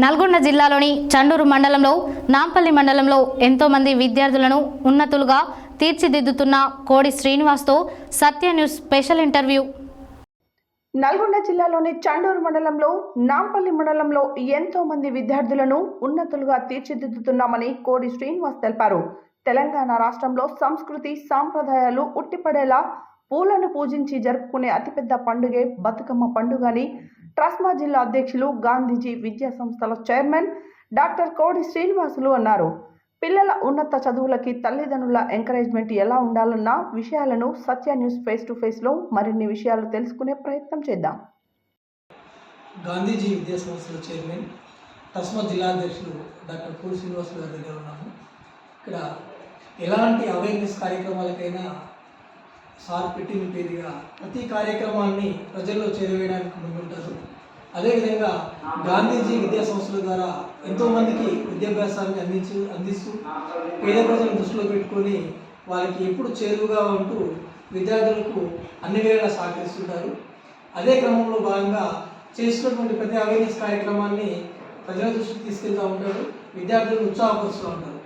నల్గొండ జిల్లాలోని చండూరు మండలంలో నాంపల్లి మండలంలో ఎంతో మంది విద్యార్థులను ఉన్నతులుగా తీర్చిదిద్దుతున్న కోడి శ్రీనివాస్తో సత్య న్యూస్ స్పెషల్ ఇంటర్వ్యూ. నల్గొండ జిల్లాలోని చండూరు మండలంలో నాంపల్లి మండలంలో ఎంతో మంది విద్యార్థులను ఉన్నతులుగా తీర్చిదిద్దుతున్నామని కోడి శ్రీనివాస్ తెలిపారు. తెలంగాణ రాష్ట్రంలో సంస్కృతి సాంప్రదాయాలు ఉట్టిపడేలా పూలను పూజించి జరుపుకునే అతిపెద్ద పండుగే బతుకమ్మ పండుగని ట్రస్మా జిల్లా అధ్యక్షులు గాంధీజీ విద్యా సంస్థల చైర్మన్ డాక్టర్ కోడి శ్రీనివాసులు అన్నారు. పిల్లల ఉన్నత చదువులకి తల్లిదండ్రుల ఎంకరేజ్మెంట్ ఎలా ఉండాలన్న విషయాలను సత్య న్యూస్ ఫేస్ టు ఫేస్ లో మరిన్ని విషయాలు తెలుసుకునే ప్రయత్నం చేద్దాం. గాంధీజీ విద్యా సంస్థల చైర్మన్ ట్రస్మా జిల్లా అధ్యక్షులు డాక్టర్ కోడి శ్రీనివాసులు గారి దగ్గర ఉన్నాము. ఇక్కడ ఎలాంటి అవేర్నెస్ కార్యక్రమాలకైనా సార్ పెట్టిన పేరుగా ప్రతి కార్యక్రమాన్ని ప్రజల్లో చేరవేయడానికి ముందుంటారు. అదేవిధంగా గాంధీజీ విద్యా సంస్థల ద్వారా ఎంతోమందికి విద్యాభ్యాసాన్ని అందిస్తూ పేద ప్రజలను దృష్టిలో పెట్టుకొని వాళ్ళకి ఎప్పుడు చేరువుగా ఉంటూ విద్యార్థులకు అన్ని వేళలా సహకరిస్తుంటారు. అదే క్రమంలో భాగంగా చేసినటువంటి ప్రతి అవేర్నెస్ కార్యక్రమాన్ని ప్రజల దృష్టికి తీసుకెళ్తూ ఉంటారు, విద్యార్థులను ఉత్సాహపరుస్తూ ఉంటారు.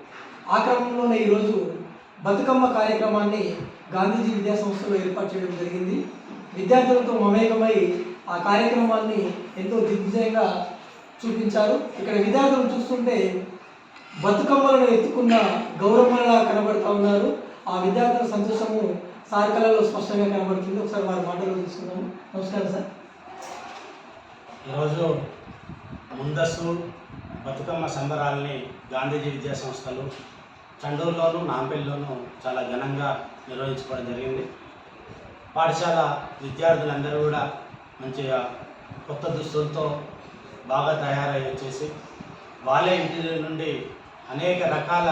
ఆ క్రమంలోనే ఈరోజు బతుకమ్మ కార్యక్రమాన్ని గాంధీజీ విద్యా సంస్థలో ఏర్పాటు చేయడం జరిగింది. విద్యార్థులతో మమేకమై ఆ కార్యక్రమాన్ని ఎంతో దిగ్విజయంగా చూపించారు. ఇక్కడ విద్యార్థులను చూస్తుంటే బతుకమ్మలను ఎత్తుకున్న గౌరమ్మలా కనబడుతూ ఉన్నారు. ఆ విద్యార్థుల సంతోషము సార్ కళలో స్పష్టంగా కనబడుతుంది. ఒకసారి వారి మాటలు తీసుకున్నాము. నమస్కారం సార్. ఈరోజు ముందస్తు బతుకమ్మ సంబరాలని గాంధీజీ విద్యా సంస్థలు చండూరులోను నాంపల్లిలోనూ చాలా ఘనంగా నిర్వహించుకోవడం జరిగింది. పాఠశాల విద్యార్థులందరూ కూడా మంచిగా కొత్త దుస్తులతో బాగా తయారై వచ్చేసి వాళ్ళే ఇంటి నుండి అనేక రకాల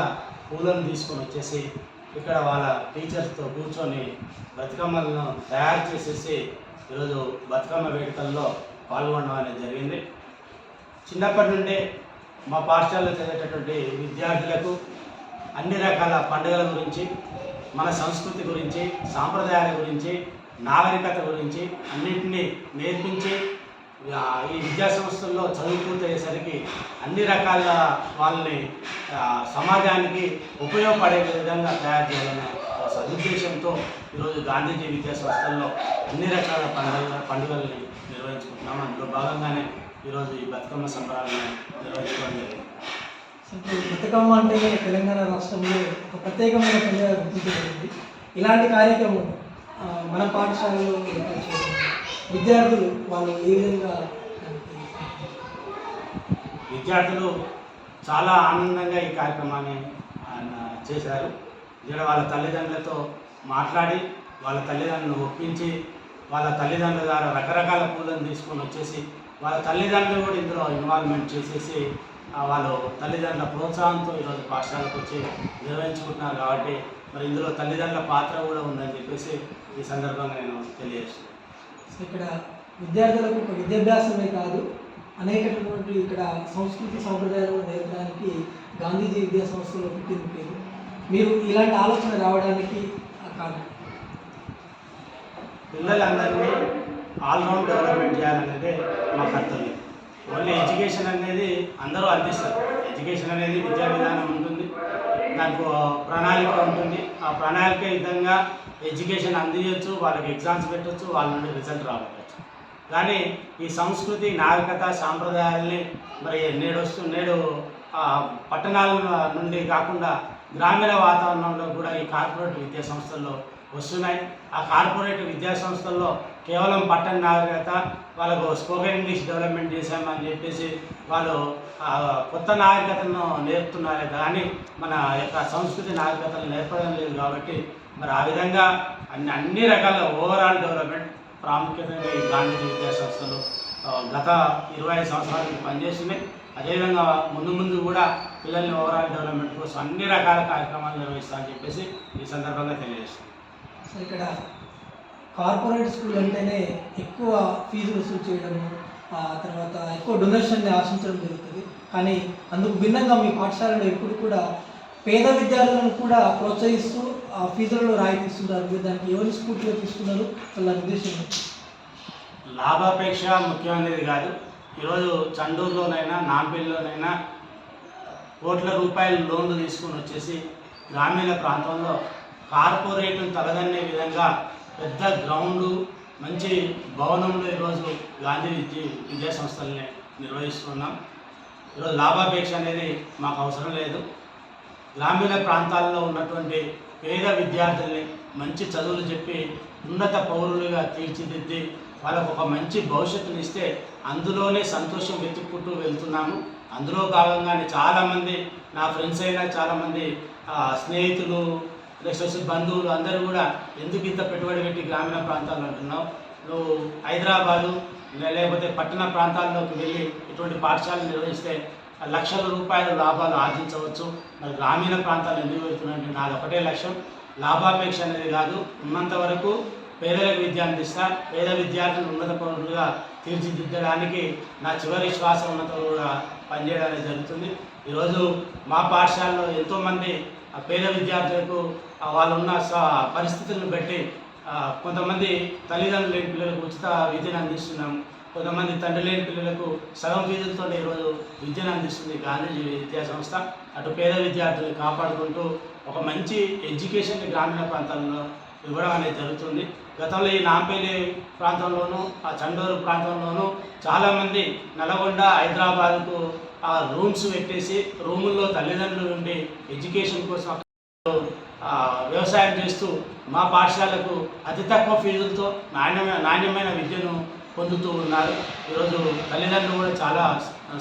పూలను తీసుకొని వచ్చేసి ఇక్కడ వాళ్ళ టీచర్స్తో కూర్చొని బతుకమ్మలను తయారు చేసేసి ఈరోజు బతుకమ్మ వేడుకల్లో పాల్గొనడం అనేది జరిగింది. చిన్నప్పటి నుండే మా పాఠశాలలో చదివేటటువంటి విద్యార్థులకు అన్ని రకాల పండుగల గురించి, మన సంస్కృతి గురించి, సాంప్రదాయాల గురించి, నాగరికత గురించి అన్నింటినీ నేర్పించి ఈ విద్యా సంస్థల్లో చదువుకుంటేసరికి అన్ని రకాల వాళ్ళని సమాజానికి ఉపయోగపడే విధంగా తయారు చేయాలనే సదుద్దేశంతో ఈరోజు గాంధీజీ విద్యా సంస్థల్లో అన్ని రకాల పండుగల్ని నిర్వహించుకుంటున్నాం. అందులో భాగంగానే ఈరోజు ఈ బతుకమ్మ సంబరాలను నిర్వహించుకోవడం జరిగింది. బతుకమ్మ అంటే తెలంగాణ రాష్ట్రంలో ఒక ప్రత్యేకమైన పండుగ గుర్తించబడింది. ఇలాంటి కార్యక్రమం మన పాఠశాలలో విద్యార్థులు వాళ్ళు ఏ విధంగా విద్యార్థులు చాలా ఆనందంగా ఈ కార్యక్రమాన్ని చేశారు. ఇక్కడ వాళ్ళ తల్లిదండ్రులతో మాట్లాడి వాళ్ళ తల్లిదండ్రులను ఒప్పించి వాళ్ళ తల్లిదండ్రుల ద్వారా రకరకాల పూలను తీసుకొని వచ్చేసి వాళ్ళ తల్లిదండ్రులు కూడా ఇందులో ఇన్వాల్వ్మెంట్ చేసేసి వాళ్ళు తల్లిదండ్రుల ప్రోత్సాహంతో ఈరోజు పాఠశాలకు వచ్చి నిర్వహించుకుంటున్నారు. కాబట్టి మరి ఇందులో తల్లిదండ్రుల పాత్ర కూడా ఉందని చెప్పేసి ఈ సందర్భంగా నేను తెలియజేస్తున్నాను. ఇక్కడ విద్యార్థులకు ఒక విద్యాభ్యాసమే కాదు, అనేకటువంటి ఇక్కడ సంస్కృతి సాంప్రదాయాలను నేర్పడానికి గాంధీజీ విద్యా సంస్థలో పుట్టింది పేరు. మీరు ఇలాంటి ఆలోచన రావడానికి కారణం? పిల్లలందరినీ ఆల్రౌండ్ డెవలప్మెంట్ చేయాలనేది మా కర్తవ్యం. ఓన్లీ ఎడ్యుకేషన్ అనేది అందరూ అందిస్తారు. ఎడ్యుకేషన్ అనేది విద్యా విధానం ఉంటుంది, దానికి ప్రణాళిక ఉంటుంది. ఆ ప్రణాళిక విధంగా ఎడ్యుకేషన్ అందించవచ్చు, వాళ్ళకి ఎగ్జామ్స్ పెట్టవచ్చు, వాళ్ళ నుండి రిజల్ట్ రావచ్చు. కానీ ఈ సంస్కృతి నాగరికత సాంప్రదాయాల్ని మరి నేడు పట్టణాల నుండి కాకుండా గ్రామీణ వాతావరణంలో కూడా ఈ కార్పొరేట్ విద్యా సంస్థల్లో వస్తున్నాయి. ఆ కార్పొరేట్ విద్యా సంస్థల్లో కేవలం పట్టణ నాగరికత, వాళ్ళకు స్పోకెన్ ఇంగ్లీష్ డెవలప్మెంట్ చేశామని చెప్పేసి వాళ్ళు కొత్త నాగరికతను నేర్పుతున్నారే కానీ మన యొక్క సంస్కృతి నాగరికతలు నేర్పడం లేదు. కాబట్టి మరి ఆ విధంగా అన్ని రకాల ఓవరాల్ డెవలప్మెంట్ ప్రాముఖ్యతగా ఈ గాంధీజీ విద్యా సంస్థలు గత 25 సంవత్సరాల నుంచి పనిచేస్తున్నాయి. అదేవిధంగా ముందు కూడా పిల్లల్ని ఓవరాల్ డెవలప్మెంట్ కోసం అన్ని రకాల కార్యక్రమాలు నిర్వహిస్తామని చెప్పేసి ఈ సందర్భంగా తెలియజేస్తాం. సో ఇక్కడ కార్పొరేట్ స్కూల్ అంటేనే ఎక్కువ ఫీజు వసూలు చేయడము, తర్వాత ఎక్కువ డొనేషన్ని ఆశించడం జరుగుతుంది. కానీ అందుకు భిన్నంగా మీ పాఠశాలలో ఎప్పుడు కూడా పేద విద్యార్థులను కూడా ప్రోత్సహిస్తూ ఆ ఫీజులలో రాయితీ ఇస్తున్నారు. దానికి ఎవరి స్ఫూర్తిగా తీసుకున్నారు వాళ్ళ ఉద్దేశం? లాభాపేక్ష ముఖ్యమైనది కాదు, ఈరోజు చండూరులోనైనా నాంపల్లిలోనైనా కోట్ల రూపాయల లోన్లు తీసుకొని వచ్చేసి గ్రామీణ ప్రాంతంలో కార్పొరేట్ను తలదన్నే విధంగా పెద్ద గ్రౌండు మంచి భవనంలో ఈరోజు గాంధీ విద్యా సంస్థల్ని నిర్వహిస్తున్నాం. ఈరోజు లాభాపేక్ష అనేది మాకు అవసరం లేదు. గ్రామీణ ప్రాంతాల్లో ఉన్నటువంటి పేద విద్యార్థుల్ని మంచి చదువులు చెప్పి ఉన్నత పౌరులుగా తీర్చిదిద్ది వాళ్ళకు ఒక మంచి భవిష్యత్తుని ఇస్తే అందులోనే సంతోషం వెతుక్కుంటూ వెళ్తున్నాము. అందులో భాగంగానే చాలామంది నా ఫ్రెండ్స్ అయినా చాలామంది స్నేహితులు నెక్స్ట్ బంధువులు అందరూ కూడా ఎందుకు ఇంత పెట్టుబడి పెట్టి గ్రామీణ ప్రాంతాల్లో అంటున్నావు, నువ్వు హైదరాబాదు లేకపోతే పట్టణ ప్రాంతాల్లోకి వెళ్ళి ఇటువంటి పాఠశాలలు నిర్వహిస్తే లక్షల రూపాయల లాభాలు ఆర్జించవచ్చు. మరి గ్రామీణ ప్రాంతాలు ఎందుకు వెళ్తున్నాయంటే నాది ఒకటే లక్ష్యం, లాభాపేక్ష అనేది కాదు, ఉన్నంత వరకు పేదలకు విద్య అందిస్తా, పేద విద్యార్థులు ఉన్నత పౌరులుగా తీర్చిదిద్దడానికి నా చివరి శ్వాస ఉన్నత కూడా పనిచేయడానికి జరుగుతుంది. ఈరోజు మా పాఠశాలలో ఎంతోమంది పేద విద్యార్థులకు వాళ్ళు ఉన్న పరిస్థితులను బట్టి కొంతమంది తల్లిదండ్రులు లేని పిల్లలకు ఉచిత విద్యను అందిస్తున్నాం, కొంతమంది తండ్రి లేని పిల్లలకు సగం ఫీజులతో ఈరోజు విద్యను అందిస్తుంది గాంధీ విద్యా సంస్థ. అటు పేద విద్యార్థులను కాపాడుకుంటూ ఒక మంచి ఎడ్యుకేషన్ గ్రామీణ ప్రాంతాల్లో ఇవ్వడం అనేది జరుగుతుంది. గతంలో ఈ నాంపల్లి ప్రాంతంలోనూ చండూరు ప్రాంతంలోనూ చాలామంది నల్గొండ హైదరాబాద్కు రూమ్స్ పెట్టేసి రూముల్లో తల్లిదండ్రులు ఉండి ఎడ్యుకేషన్ కోసం వ్యవసాయం చేస్తూ మా పాఠశాలకు అతి తక్కువ ఫీజులతో నాణ్యమైన విద్యను పొందుతూ ఉన్నారు. ఈరోజు తల్లిదండ్రులు కూడా చాలా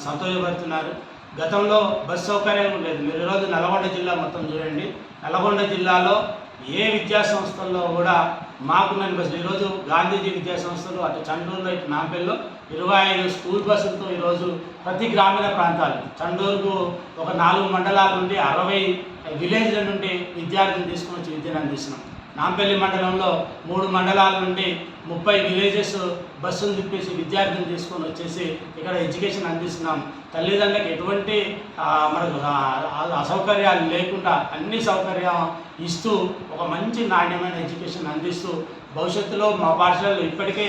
సంతోషపడుతున్నారు. గతంలో బస్ సౌకర్యం లేదు. మీరు ఈరోజు నల్గొండ జిల్లా మొత్తం చూడండి, నల్గొండ జిల్లాలో ఏ విద్యా సంస్థల్లో కూడా మాకున్న బస్సులు ఈరోజు గాంధీజీ విద్యా సంస్థలు అటు చండూరులో ఇటు నాంపల్లిలో 25 స్కూల్ బస్సులతో ఈరోజు ప్రతి గ్రామీణ ప్రాంతాలు చండూరుకు ఒక 4 మండలాల నుండి 60 విలేజ్ల నుండి విద్యార్థులను తీసుకొని వచ్చి విద్యను అందిస్తున్నాం. నాంపల్లి మండలంలో 3 మండలాల నుండి 30 విలేజెస్ బస్సులు తిప్పేసి విద్యార్థులను తీసుకొని వచ్చేసి ఇక్కడ ఎడ్యుకేషన్ అందిస్తున్నాం. తల్లిదండ్రులకు ఎటువంటి మనకు అసౌకర్యాలు లేకుండా అన్ని సౌకర్యం ఇస్తూ ఒక మంచి నాణ్యమైన ఎడ్యుకేషన్ అందిస్తూ భవిష్యత్తులో మా పాఠశాలలో ఇప్పటికే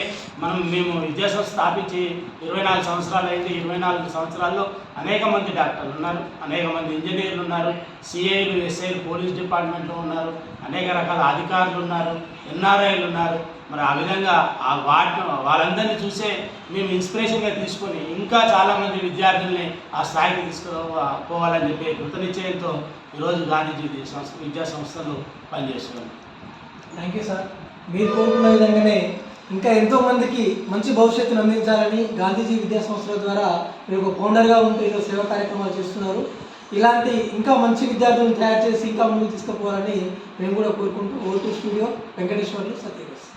మేము విద్యాసంస్థ స్థాపించి 24 సంవత్సరాలు అయింది. 24 సంవత్సరాల్లో అనేక మంది డాక్టర్లు ఉన్నారు, అనేక మంది ఇంజనీర్లు ఉన్నారు, సిఐలు ఎస్ఐలు పోలీస్ డిపార్ట్మెంట్లో ఉన్నారు, అనేక రకాల అధికారులు ఉన్నారు, ఎన్ఆర్ఐలు ఉన్నారు. మరి ఆ విధంగా వాళ్ళందరినీ చూసే మేము ఇన్స్పిరేషన్గా తీసుకొని ఇంకా చాలామంది విద్యార్థుల్ని ఆ స్థాయికి తీసుకుపోవాలని చెప్పి కృతనిశ్చయంతో ఈరోజు గాంధీజీ విద్యా సంస్థలు పనిచేస్తున్నాం. Thank you sir. మీరు కోరుకున్న విధంగానే ఇంకా ఎంతోమందికి మంచి భవిష్యత్తును అందించాలని గాంధీజీ విద్యా సంస్థల ద్వారా మీరు ఒక ఫౌండర్గా ఉంటూ ఈరోజు సేవా కార్యక్రమాలు చేస్తున్నారు. ఇలాంటి ఇంకా మంచి విద్యార్థులను తయారు చేసి ఇంకా ముందుకు తీసుకుపోవాలని మేము కూడా కోరుకుంటూ ఓటు స్టూడియో వెంకటేశ్వర్లు సత్యగస్.